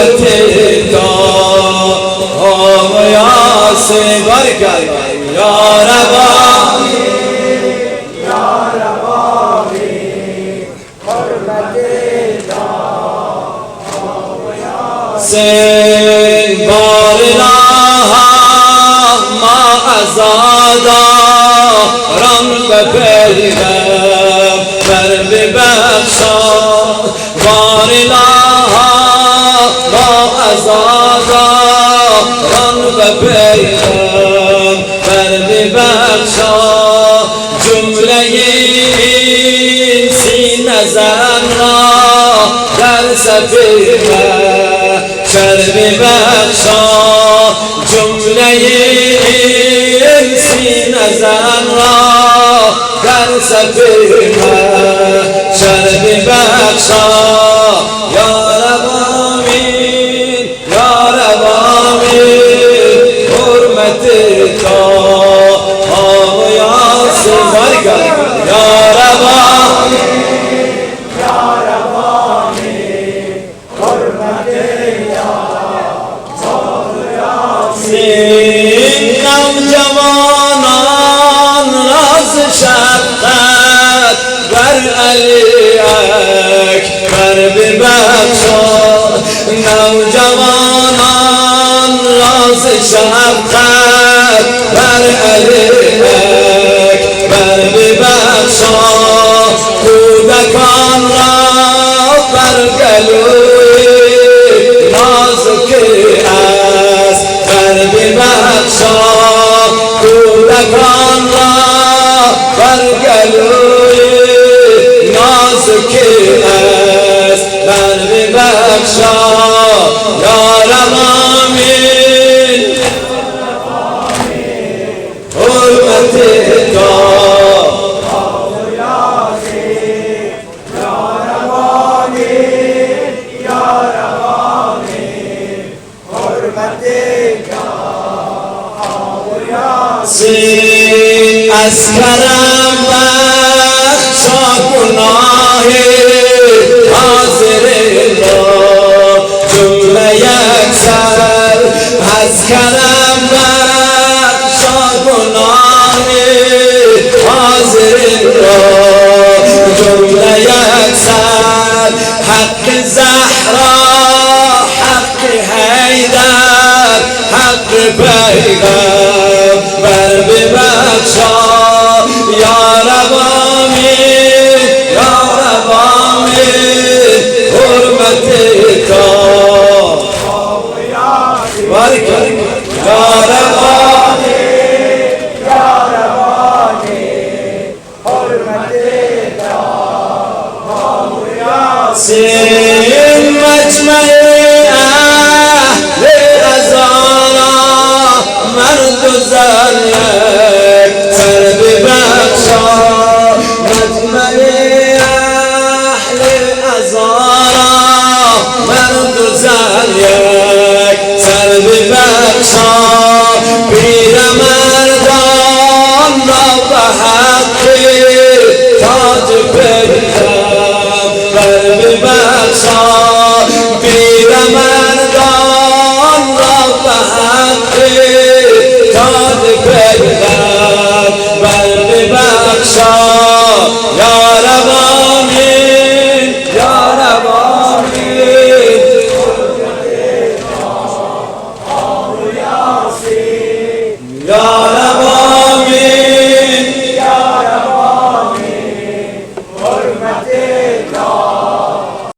حرمتك یاسین برکت یا ربانی یا ربانی حرمتك یاسین بارنا ما ازاداران به پیغمبر ببخشا بارنا ما ازاداران به پیغمبر ببخشا جمله این سینه زن را در سفیر محشر ببخشا جمله این سینه زن را در سفیر محشر ببخشا یا رب آمین یا رب آمین حرمتك یاسین برکت یا رب آمین یا ربانی حرمتك یاسین نوجوانان راز شفقت بر علی اکبر ببخشا نوجوانان راز شفقت بر علی اکبر ببخشا کودکان را بر گلوی نازک است بر ببخشا کودکان را بر گلوی نازک است بر ببخشا یا رب آمین حرمتك یاسین از کرم بخشا گناه حاضر را جمله یکسر از کرم بخشا گناه حاضر را جمله یکسر حق زهرا حق حیدر حق پیغمبر ببخشا یا رب آمین یا رب آمین حرمتك برکت یا رب آمین یا ربانی حرمتك یاسین مجمع اهل ازارا مرد و زن